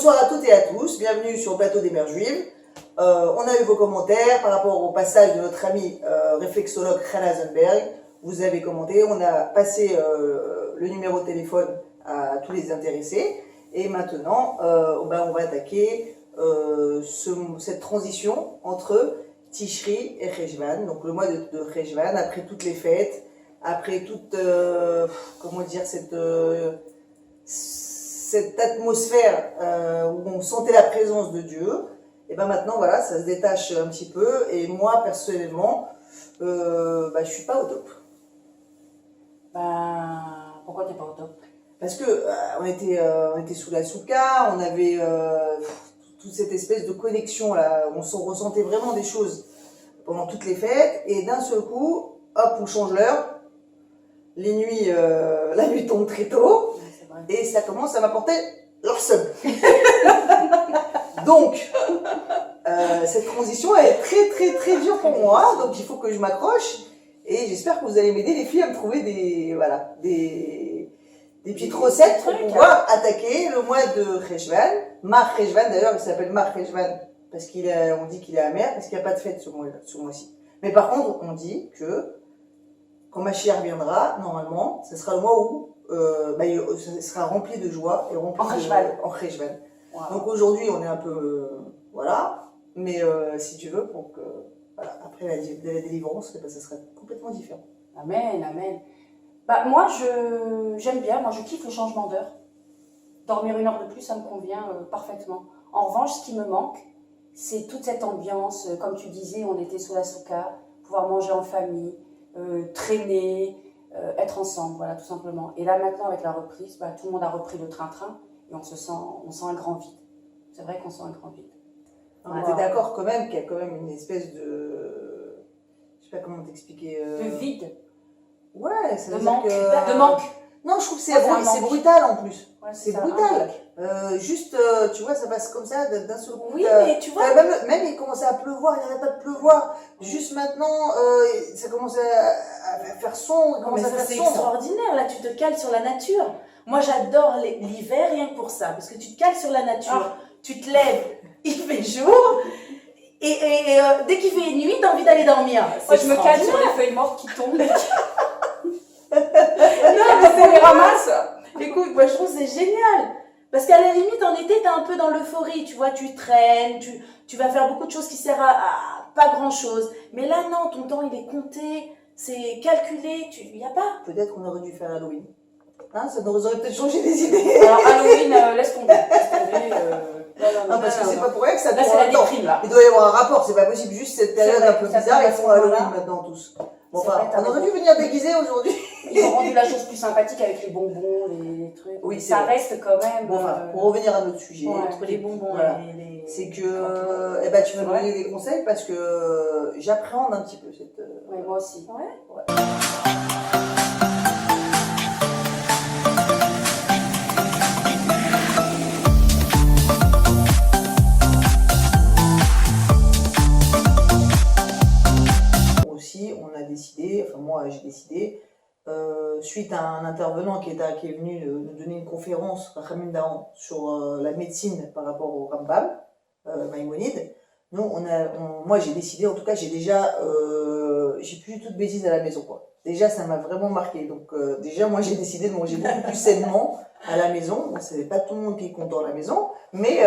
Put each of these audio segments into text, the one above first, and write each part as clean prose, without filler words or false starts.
Bonsoir à toutes et à tous, bienvenue sur le plateau des Mères Juives. On a eu vos commentaires par rapport au passage de notre ami réflexologue Hannah Zunberg. Vous avez commenté, on a passé le numéro de téléphone à tous les intéressés. Et maintenant, on va attaquer cette transition entre Tishri et Cheshvan, donc le mois de Cheshvan, après toutes les fêtes, après toute, cette atmosphère où on sentait la présence de Dieu. Et ben maintenant, voilà, ça se détache un petit peu. Et moi, personnellement, je suis pas au top. Pourquoi t'es pas au top? Parce que on était sous la souka, on avait toute cette espèce de connexion là, on ressentait vraiment des choses pendant toutes les fêtes, et d'un seul coup, hop, on change l'heure, les nuits, la nuit tombe très tôt, et ça commence à m'apporter leur seum. Donc, cette transition elle est très très très dure pour moi, donc il faut que je m'accroche, et j'espère que vous allez m'aider les filles à me trouver des petites recettes pour pouvoir attaquer le mois de Cheshvan. Mar Cheshvan, d'ailleurs, il s'appelle Mar Cheshvan parce on dit qu'il est amer, parce qu'il n'y a pas de fête ce mois-ci. Mais par contre, on dit que quand Mashiach reviendra, normalement, ce sera le mois où ça sera rempli de joie et rempli en Cheshvan. Wow. Donc aujourd'hui, on est un peu mais si tu veux, pour que après la délivrance, ça sera complètement différent. Amen, amen. Moi, j'aime bien, moi je kiffe le changement d'heure. Dormir 1 heure de plus, ça me convient parfaitement. En revanche, ce qui me manque, c'est toute cette ambiance. Comme tu disais, on était sous la souka, pouvoir manger en famille, traîner, être ensemble, voilà, tout simplement. Et là, maintenant, avec la reprise, tout le monde a repris le train-train et on sent un grand vide. C'est vrai qu'on sent un grand vide. On était d'accord quand même qu'il y a quand même une espèce de... Je sais pas comment t'expliquer... De vide. Ouais, ça veut de dire manque. que... De manque. Non, je trouve que c'est brutal en plus. Ouais, c'est brutal. Juste, tu vois, ça passe comme ça d'un seul coup. Oui, mais tu vois. Même il commençait à pleuvoir, il n'arrête pas de pleuvoir. Juste maintenant, ça commence à faire sombre. C'est extraordinaire, là tu te cales sur la nature. Moi j'adore l'hiver rien que pour ça, parce que tu te cales sur la nature, tu te lèves, il fait jour, et dès qu'il fait nuit, t'as envie d'aller dormir. Moi je me cale sur les feuilles mortes qui tombent. Non, mais on les ramasse. Écoute, moi je trouve que c'est génial. Parce qu'à la limite, en été, t'es un peu dans l'euphorie, tu vois, tu traînes, tu vas faire beaucoup de choses qui servent à pas grand chose. Mais là, non, ton temps, il est compté, c'est calculé, il n'y a pas. Peut-être qu'on aurait dû faire Halloween. Hein, ça nous aurait peut-être changé des idées. Alors, Halloween, laisse tomber. Non, parce que c'est pas pour rien que ça là, c'est la déprime, là. Il doit y avoir un rapport, c'est pas possible. Juste cette période un peu bizarre, ils font Halloween maintenant tous. Bon, enfin, on aurait dû venir déguiser aujourd'hui. Ils ont rendu la chose plus sympathique avec les bonbons, les trucs. Oui, ça reste quand même. Bon, enfin, pour revenir à notre sujet, entre les bonbons et c'est que tu vas me donner des conseils parce que j'appréhende un petit peu cette. Oui, moi aussi. Ouais. Moi j'ai décidé, suite à un intervenant qui est venu nous donner une conférence, Rachamim Dahan, sur la médecine par rapport au Rambam, Maïmonide, moi j'ai décidé, en tout cas j'ai plus du tout de bêtises à la maison, quoi. Déjà ça m'a vraiment marqué, donc déjà moi j'ai décidé de manger beaucoup plus sainement à la maison. Bon, c'est pas tout le monde qui est content à la maison, mais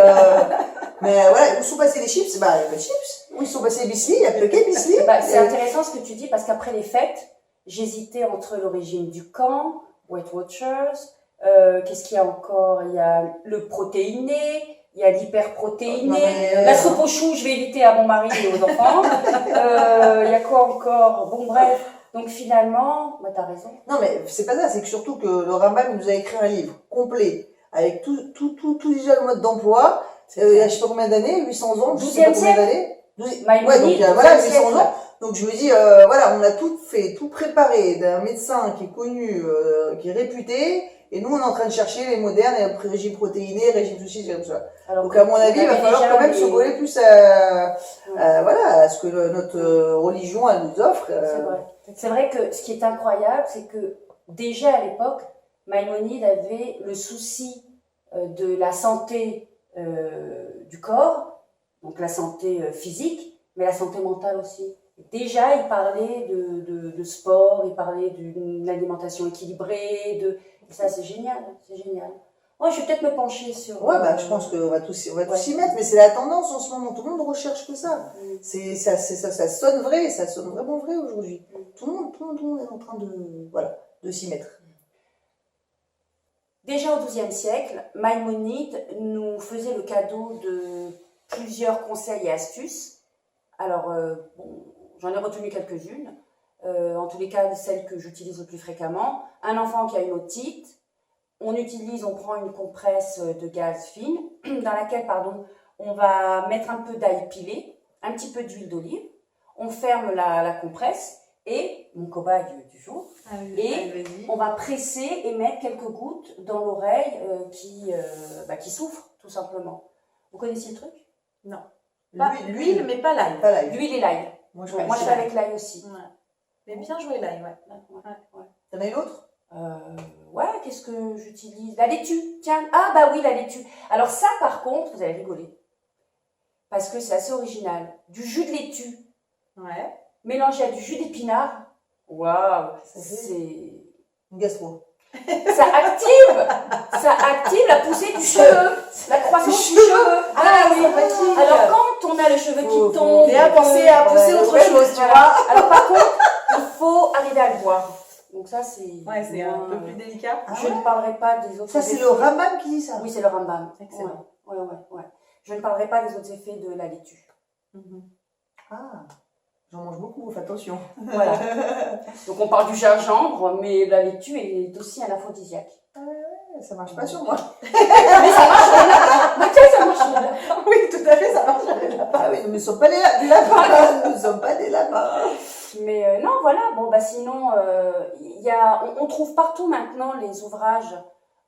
voilà, où sont passés les chips? Il n'y a pas de chips. Où ils sont passés les biscuits? Il n'y a plus que biscuits. C'est intéressant ce que tu dis, parce qu'après les fêtes, j'hésitais entre le régime du camp, Weight Watchers, qu'est-ce qu'il y a encore? Il y a le protéiné, il y a l'hyperprotéiné, la soupe aux choux, je vais éviter à mon mari et aux enfants. Il y a quoi encore? Bon, bref. Donc finalement, t'as raison. Non, mais c'est pas ça, c'est que surtout que le Rambam nous a écrit un livre complet, avec tout déjà le mode d'emploi, il y a je sais pas combien d'années, 800 ans, je sais pas combien d'années. Ouais, donc voilà, 800 ans. Donc je me dis, on a tout fait, tout préparé d'un médecin qui est connu, qui est réputé, et nous on est en train de chercher les modernes, et après régime protéiné, régime ceci, comme ça. Donc à mon avis, il va falloir quand même se coller plus à ce que notre religion elle nous offre. C'est vrai. C'est vrai que ce qui est incroyable, c'est que déjà à l'époque, Maïmonide avait le souci de la santé du corps, donc la santé physique, mais la santé mentale aussi. Déjà, il parlait de sport, il parlait d'une alimentation équilibrée, et ça c'est génial, c'est génial. Moi, je vais peut-être me pencher sur... Ouais, bah, je pense qu'on va tous ouais. y mettre, mais c'est la tendance en ce moment. Tout le monde recherche que ça. Ça sonne vrai, ça sonne vraiment vrai aujourd'hui. Tout le monde est en train de s'y mettre. Déjà au XIIe siècle, Maïmonide nous faisait le cadeau de plusieurs conseils et astuces. Alors, bon, j'en ai retenu quelques-unes. En tous les cas, celles que j'utilise le plus fréquemment. Un enfant qui a une otite, on prend une compresse de gaz fine, dans laquelle, on va mettre un peu d'ail pilé, un petit peu d'huile d'olive, on ferme la compresse et, mon cobaye du jour, on va presser et mettre quelques gouttes dans l'oreille qui souffre, tout simplement. Vous connaissez le truc? Non. L'huile, mais pas l'ail. L'huile et l'ail. Moi, je fais avec l'ail aussi. Ouais. Mais bien joué l'ail, ouais. T'en as une autre? Ouais, qu'est-ce que j'utilise? La laitue, tiens. Ah bah oui, la laitue. Alors ça, par contre, vous allez rigoler. Parce que c'est assez original. Du jus de laitue. Ouais. Mélangé à du jus d'épinard. Waouh, c'est... Une gastro. Ça active la poussée du cheveu, la croissance du cheveu. Ah oui. Alors quand on a le cheveu qui tombe, et à penser à pousser autre chose, tu vois. Alors par contre, il faut arriver à le boire. Donc ça c'est. Ouais, c'est un peu plus délicat. Je ne parlerai pas des autres. Ça c'est le Rambam qui dit ça. Oui, c'est le Rambam. Excellent. Ouais. Je ne parlerai pas des autres effets de la laitue. Ah, j'en mange beaucoup, fais attention. Voilà. Donc on parle du gingembre, mais la laitue est aussi un aphrodisiaque. Ça marche pas sur moi. Mais ça marche sur les lapins. Mais tiens, ça marche sur les lapins. Oui, tout à fait, ça marche sur les lapins. Ah oui, nous ne sommes pas des lapins. Nous ne sommes pas des lapins. Mais non, voilà. Bon, bah sinon, on trouve partout maintenant les ouvrages.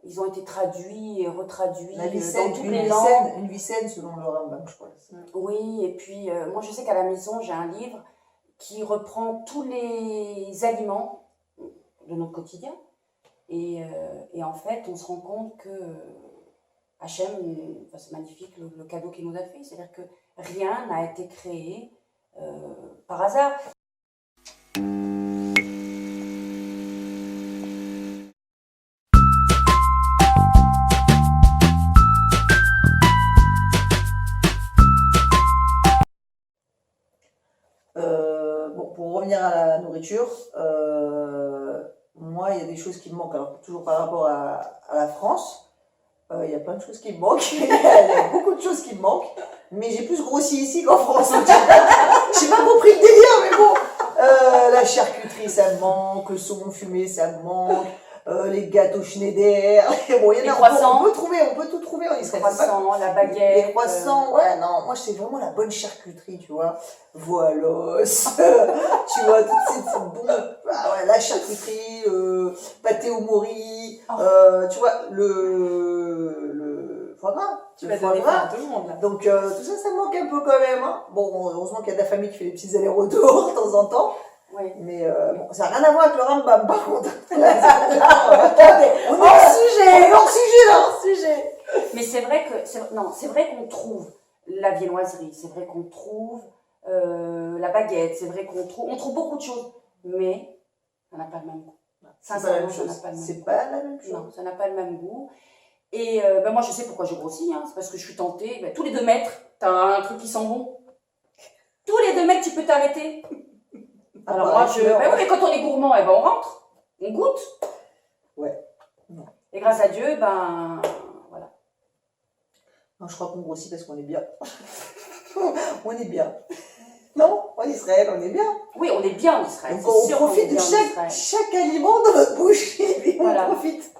Ils ont été traduits et retraduits La vie dans saine, toutes les langues. une vie saine selon le Rambam, je crois. Oui, et puis moi je sais qu'à la maison, j'ai un livre qui reprend tous les aliments de notre quotidien. Et en fait, on se rend compte que Hachem, c'est magnifique le cadeau qu'il nous a fait. C'est-à-dire que rien n'a été créé par hasard. Bon, pour revenir à la nourriture, moi, il y a des choses qui me manquent. Alors, toujours par rapport à la France, il y a plein de choses qui me manquent. Il y a beaucoup de choses qui me manquent. Mais j'ai plus grossi ici qu'en France. J'ai pas compris le délire, mais bon. La charcuterie, ça me manque. Le saumon fumé, ça me manque. Les gâteaux Schneider. Bon, il y en a, croissants. on peut tout trouver en Les Israël. croissants, la baguette. Les croissants, ouais, non, moi c'est vraiment la bonne charcuterie, tu vois. Voilos, tu vois, toutes ces bons. Ah ouais, la charcuterie, pâté au mori, tu vois, le foie gras. Tu vas donner faim à tout le monde là. Donc tout ça, ça me manque un peu quand même. Hein. Bon, heureusement qu'il y a de la famille qui fait des petits allers-retours de temps en temps. Oui. Mais bon, ça n'a rien à voir avec le Rambam, par contre. On est hors sujet. Mais c'est vrai qu'on trouve la viennoiserie, c'est vrai qu'on trouve la baguette, c'est vrai qu'on trouve beaucoup de choses, mais ça n'a pas le même goût. Sincèrement, ça n'a pas le même goût. C'est pas la même chose. Non, ça n'a pas le même goût. Et moi, je sais pourquoi j'ai grossi, hein. C'est parce que je suis tentée. Tous les 2 mètres, t'as un truc qui sent bon. Tous les 2 mètres, tu peux t'arrêter. Alors moi, oui, mais quand on est gourmand, on rentre, on goûte. Ouais. Et grâce à Dieu, voilà. Non, je crois qu'on grossit parce qu'on est bien. On est bien. Non, en Israël, on est bien. Oui, on est bien en Israël. Donc on profite de chaque aliment dans notre bouche. Voilà. On profite.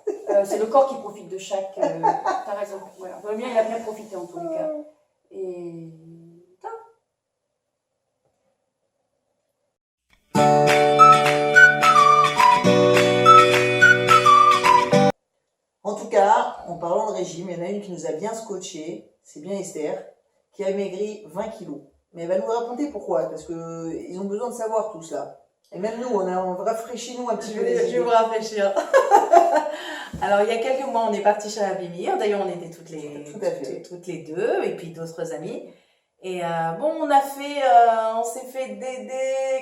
C'est le corps qui profite de chaque. T'as raison. Voilà. Le mien, il a bien profité en tous les cas. Et. En tout cas, en parlant de régime, il y en a une qui nous a bien scotché, c'est bien Esther, qui a maigri 20 kilos. Mais elle va nous raconter pourquoi, parce qu'ils ont besoin de savoir tout cela. Et même nous, on rafraîchit nous un petit peu les idées. Je vais vous rafraîchir. Alors, il y a quelques mois, on est parti chez Abimi. D'ailleurs, on était toutes Tout à fait. toutes les deux, et puis d'autres amis. Et bon, on s'est fait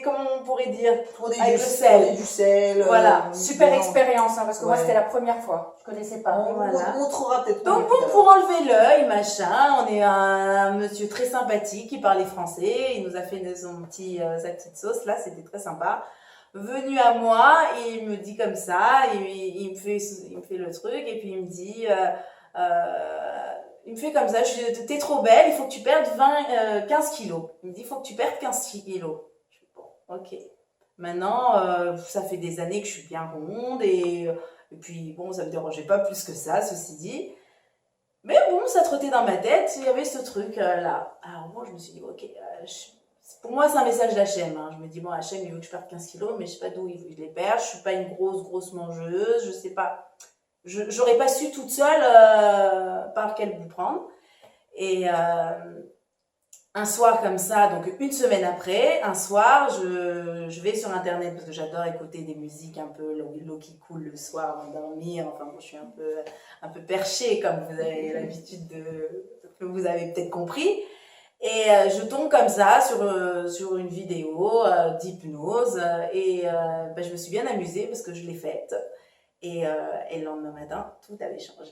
comment on pourrait dire, Pour des avec du le sel. Du sel. Voilà. Super non. expérience, hein, parce que moi Ouais. c'était la première fois. Je connaissais pas. On Voilà. montrera peut-être. Donc bon, pour enlever l'œil, machin, on est un monsieur très sympathique qui parlait français. Il nous a fait sa petite sauce là, c'était très sympa. Venu à moi, et il me dit comme ça, il me fait le truc, et puis il me dit, il me fait comme ça, t'es trop belle, il faut que tu perdes 15 kilos. Il me dit, il faut que tu perdes 15 kilos. Je dis, bon, ok. Maintenant, ça fait des années que je suis bien ronde, et puis bon, ça me dérangeait pas plus que ça, ceci dit. Mais bon, ça trottait dans ma tête, il y avait ce truc là. Alors bon, je me suis dit, ok, pour moi c'est un message d'H&M. Hein. Je me dis, bon, H&M il veut que je perde 15 kilos, mais je sais pas d'où il veut que je les perde. Je suis pas une grosse mangeuse, je sais pas. J'aurais pas su toute seule par quel bout prendre. Et un soir comme ça, donc une semaine après, un soir, je vais sur internet parce que j'adore écouter des musiques un peu l'eau qui coule le soir avant de dormir. Enfin, bon, je suis un peu perchée comme vous avez l'habitude que vous avez peut-être compris. Et je tombe comme ça sur une vidéo d'hypnose et je me suis bien amusée parce que je l'ai faite. Et le lendemain matin, tout avait changé.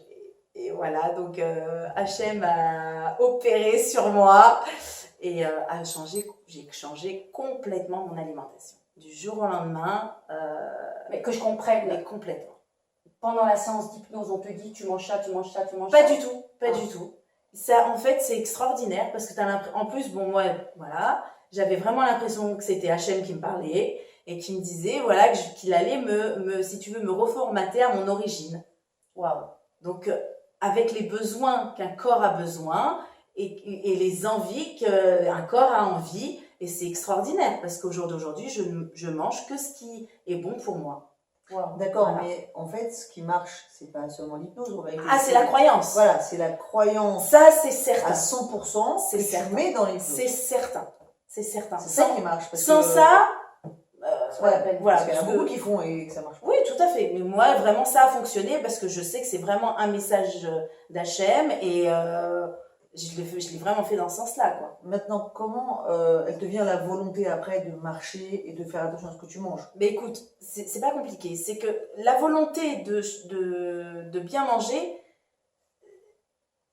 Et voilà, donc H&M a opéré sur moi et j'ai changé complètement mon alimentation. Du jour au lendemain, Mais que je comprenne, mais complètement. pendant la séance d'hypnose, on te dit tu manges ça, tu manges ça, tu manges Pas ça. du tout, pas du tout. Ça, en fait, c'est extraordinaire parce que en plus, bon, moi, voilà, j'avais vraiment l'impression que c'était H&M qui me parlait et qui me disait, voilà, qu'il allait si tu veux, me reformater à mon origine. Waouh. Donc, avec les besoins qu'un corps a besoin et les envies qu'un corps a envie, et c'est extraordinaire parce qu'au jour d'aujourd'hui, je mange que ce qui est bon pour moi. Wow. D'accord, Voilà. mais en fait, ce qui marche, c'est pas seulement l'hypnose. Ah, c'est la croyance. Voilà, c'est la croyance Ça, c'est à certain. 100% C'est que tu certain. mets dans l'hypnose. C'est certain. C'est certain. C'est ça qui marche. Parce Sans que, ça, C'est pas la peine. voilà. parce qu'il y en a parce que- beaucoup qui font et que ça marche pas. Oui, tout à fait. Mais moi, vraiment, ça a fonctionné parce que je sais que c'est vraiment un message d'H&M et je l'ai vraiment fait dans ce sens-là, quoi. Maintenant, comment elle te vient la volonté après de marcher et de faire attention à ce que tu manges? Mais écoute, c'est pas compliqué. C'est que la volonté de bien manger,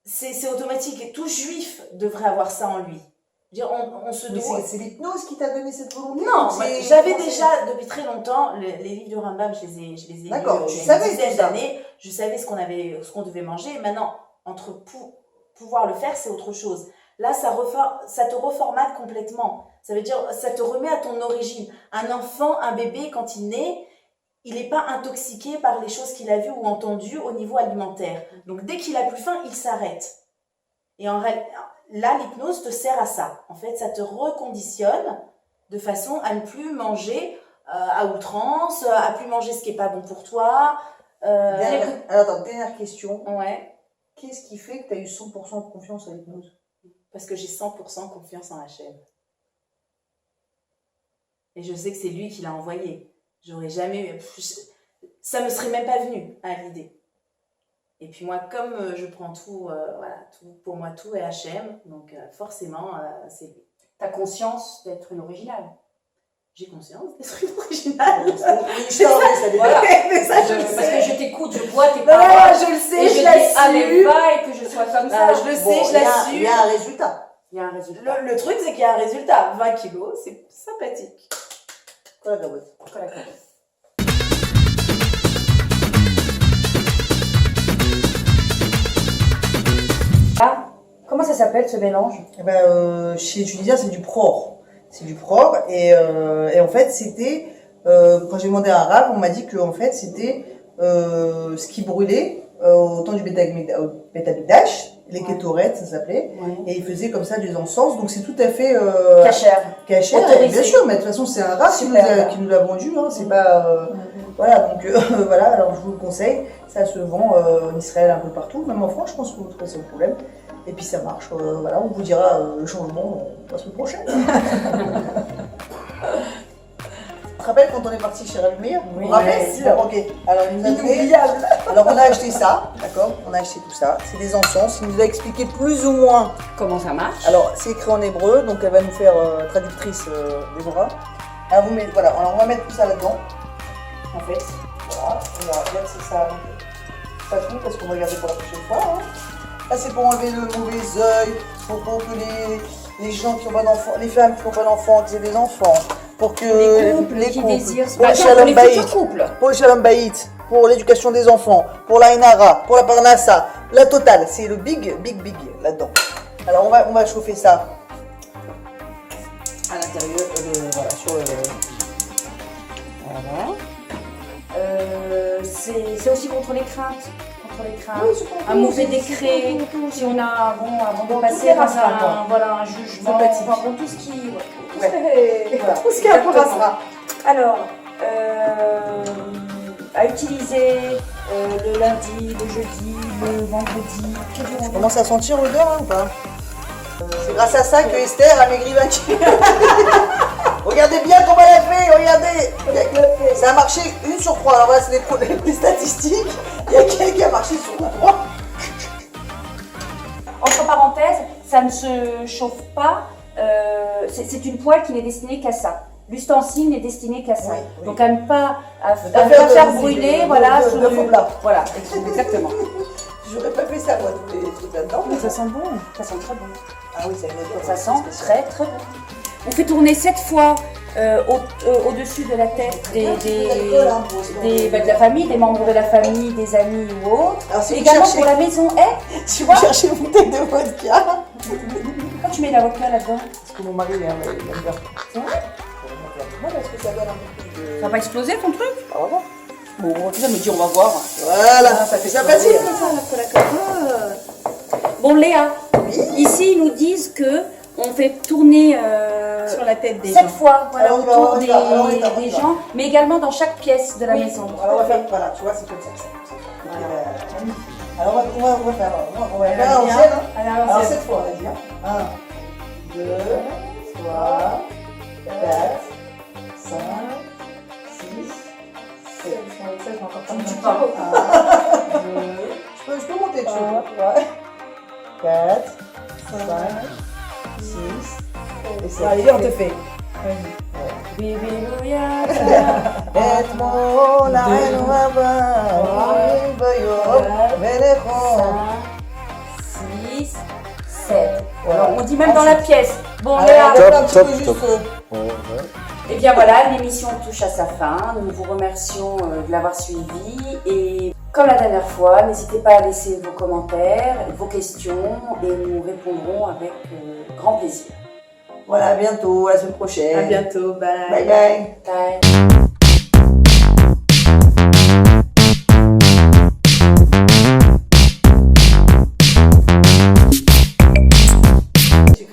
c'est automatique. Et tout juif devrait avoir ça en lui. Je veux dire, on se Mais doit. c'est l'hypnose qui t'a donné cette volonté? Non, ou c'est- j'avais comment c'est- déjà depuis très longtemps les livres du Rambam, je les ai lus D'accord, tu il y a savais une dizaine tout ça. d'années. Je savais ce qu'on devait manger. Maintenant, entre pouvoir le faire, c'est autre chose. Là, ça te reformate complètement. Ça veut dire, ça te remet à ton origine. Un enfant, un bébé, quand il naît, il n'est pas intoxiqué par les choses qu'il a vues ou entendues au niveau alimentaire. Donc, dès qu'il a plus faim, il s'arrête. Et là, l'hypnose te sert à ça. En fait, ça te reconditionne de façon à ne plus manger à outrance, à plus manger ce qui n'est pas bon pour toi. Alors, attends, dernière question. Ouais, Qu'est-ce qui fait que tu as eu 100% de confiance en l'hypnose? parce que j'ai 100% confiance en H&M. Et je sais que c'est lui qui l'a envoyé. J'aurais jamais... Ça me serait même pas venu à l'idée. Et puis moi, comme je prends tout, voilà, tout, pour moi, tout est H&M, donc forcément, c'est lui. T'as conscience d'être une originale. J'ai conscience d'être une originale. Oui, je t'en remets, ça dépend. Voilà. Mais ça, je le Parce sais. que je t'écoute, je vois tes Non, paroles. je le sais, Et je je dis, allez, l'assume. va et que je sois comme ça. Ah, je le sais, Bon, je il y a l'assume. un résultat. Il y a un résultat. Le truc, c'est qu'il y a un résultat. 20 kilos, c'est sympathique. Quoi, la carotte? Pourquoi la carotte? Ah, comment ça s'appelle ce mélange? Eh ben, chez Tunisien, c'est du pror. C'est du pror. Et en fait, c'était, quand j'ai demandé à un rave, on m'a dit que en fait, c'était ce qui brûlait au temps du Betamikdash, les Ouais. kétorettes, ça s'appelait. Ouais. Et ils faisaient comme ça des encens. Donc c'est tout à fait Cachère. caché. Autorisé. Bien sûr, mais de toute façon, c'est un rave Super. qui nous l'a vendu. Hein, c'est pas. Voilà, donc voilà, alors je vous le conseille. Ça se vend en Israël un peu partout, même en France, je pense que vous trouvez sans problème. Et puis ça marche. Voilà, on vous dira le changement la semaine prochaine. te rappelles quand on est parti chez Rabimir? Oui, Vous vous rappelez? bien sûr. Ok. Alors, il nous a donné. Inoubliable. Alors, on a acheté ça, d'accord? On a acheté tout ça. C'est des encens. Il nous a expliqué plus ou moins. Comment ça marche? Alors, c'est écrit en hébreu, donc elle va nous faire traductrice Déborah. Alors, voilà, alors, on va mettre tout ça là-dedans. En fait, voilà, on va verser ça. Pas tout, parce qu'on va regarder pour la prochaine fois. Hein. Là, c'est pour enlever le mauvais œil, pour que les gens qui n'ont pas d'enfants, les femmes qui n'ont pas d'enfants, qu'ils aient des enfants. Pour que Les couples qui désirent. pour le Attends, shalom les bayit, futurs couples. pour le shalom bayit, pour l'éducation des enfants, pour la Inara, pour la Parnassa, la totale. C'est le big là-dedans. Alors, on va chauffer ça à l'intérieur, voilà, sur le. Voilà. C'est aussi contre les craintes. Contre les craintes. Oui, c'est contre Un tout, mauvais c'est décret. contre Si on a, bon, avant de Bon, passer toutes les dans races, quoi. un jugement, Sympathique. enfin, bon, tout ce qui. Voilà. Tout ce qui est un peu Exactement. rastera. Alors, à utiliser le lundi, le jeudi, le vendredi. Quel jour on Tu est? commences à sentir l'odeur hein, ou pas C'est grâce à ça que Esther a maigri 20 kilos. Regardez bien comment elle a fait, regardez. Ça a marché 1 sur 3. Alors voilà, c'est des statistiques. Il y a quelqu'un qui a marché sur 3. Entre parenthèses, ça ne se chauffe pas. C'est une poêle qui n'est destinée qu'à ça. L'ustensile n'est destiné qu'à ça. Oui, oui. Donc à ne pas, à Ne pas ne faire pas de- faire de- brûler, de- voilà, de- sur de du- faux plat. Voilà, exactement. J'aurais pas fait ça, moi, tous les trucs là-dedans. Mais ça sent bon, ça sent très bon. Ah oui, ça a une odeur. Ça sent très très bon. On fait tourner 7 fois au-dessus de la tête de la famille, des membres de la famille, des amis ou autres. Alors, si vous Également cherchez- pour la maison. Si vous cherchez une bouteille de vodka. Pourquoi tu mets l'avocat là-dedans? Parce que mon mari, il aime bien. C'est vrai? Non, parce que ça donne un peu plus de. Ça va pas exploser ton truc? Ah, vraiment. Bon, tu vas me dire, on va voir. Voilà, ça fait sympathique. Bon, Léa, ici ils nous disent que on fait tourner Sur la tête des 7 gens. fois voilà, Alors, on y va, autour on y va, alors, on y va, on y des va. gens, mais également dans chaque pièce de la Oui. maison. Alors on va faire, voilà, tu vois, c'est comme ça que ça. Magnifique. Alors on va faire, on va faire à Allez, l'ancienne. Hein. allez, à Alors l'ancienne. cette fois, on va dire 1, 2, 3, 4, 5, 6, 7. Tu me dis pas. Je peux monter dessus. 3, 4, 5, 6 et 7. Allez, on te fait. Alléluia. את מולנו הבא, ביום מלכו. 6, 7. Alors on dit même dans la pièce. Bon, Alors, Léa. on va un petit Top, peu juste, top. Et bien voilà, l'émission touche à sa fin. Nous vous remercions de l'avoir suivi. Et comme la dernière fois, n'hésitez pas à laisser vos commentaires, vos questions, et nous répondrons avec grand plaisir. Voilà, à bientôt, à la semaine prochaine. À bientôt. Bye. Bye bye. Bye.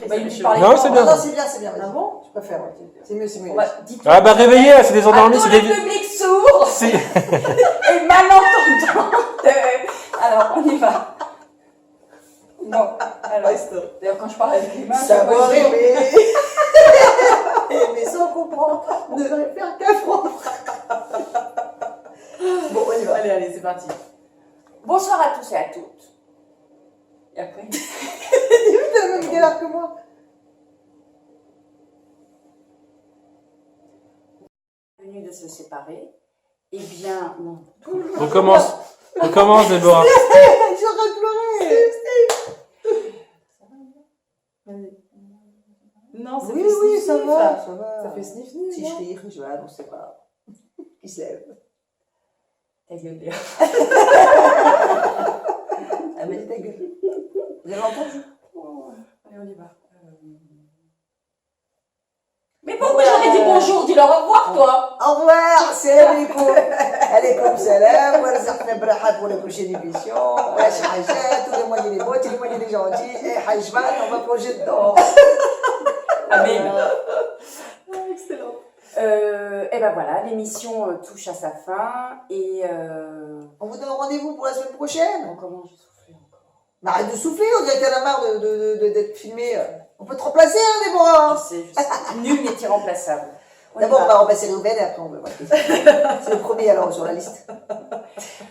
Bah, il me parlait Non, pas. c'est bien. Non, c'est bien, c'est bien. vas-y. Ah bon? Je préfère. C'est mieux, c'est mieux. On va- dites- Ah bah réveillez, c'est des endormis, À tous c'est les des... publics sourds c'est- et malentendants. Alors, on y va. Non. Alors, d'ailleurs, quand je parle avec les mains, Ça je vois va les gens. rêver. Mais sans comprendre, ne faire qu'apprendre. Bon, on y va. Allez, allez, c'est parti. Bonsoir à tous et à toutes. Et après T'as la même galère que moi. Venu de se séparer. Eh bien, non. Recommence, Déborah. Je suis en train de pleurer. Non, ça Oui, fait oui, sniff, ça sniff. va, ça va. Ça fait sniff, sniff. Si non je rire, je vais, on sait pas. Qui se lève. Ta gueule, Léa. Elle m'a dit ta gueule. Vous avez entendu? Allez, on y va. Mais pourquoi j'aurais dit bonjour? Dis-leur au revoir, toi. Au revoir, salam alaikum. Alaikum salam, wa razaqna braha pour la prochaine émission. Wesh hajat, tous les moyens les beaux, tous les moyens les gentils. Et hajman, on va plonger dedans. Amen. Excellent. Et ben voilà, l'émission touche à sa fin. Et On vous donne rendez-vous pour la semaine prochaine. bon, comment je souffle encore? Mais arrête de souffler, on dirait que t'en as marre d'être filmé. On peut te remplacer, hein, Déborah. Je sais. Nul n'est irremplaçable. D'abord, on va repasser Réhouven et après on va voir. C'est le premier alors sur la liste.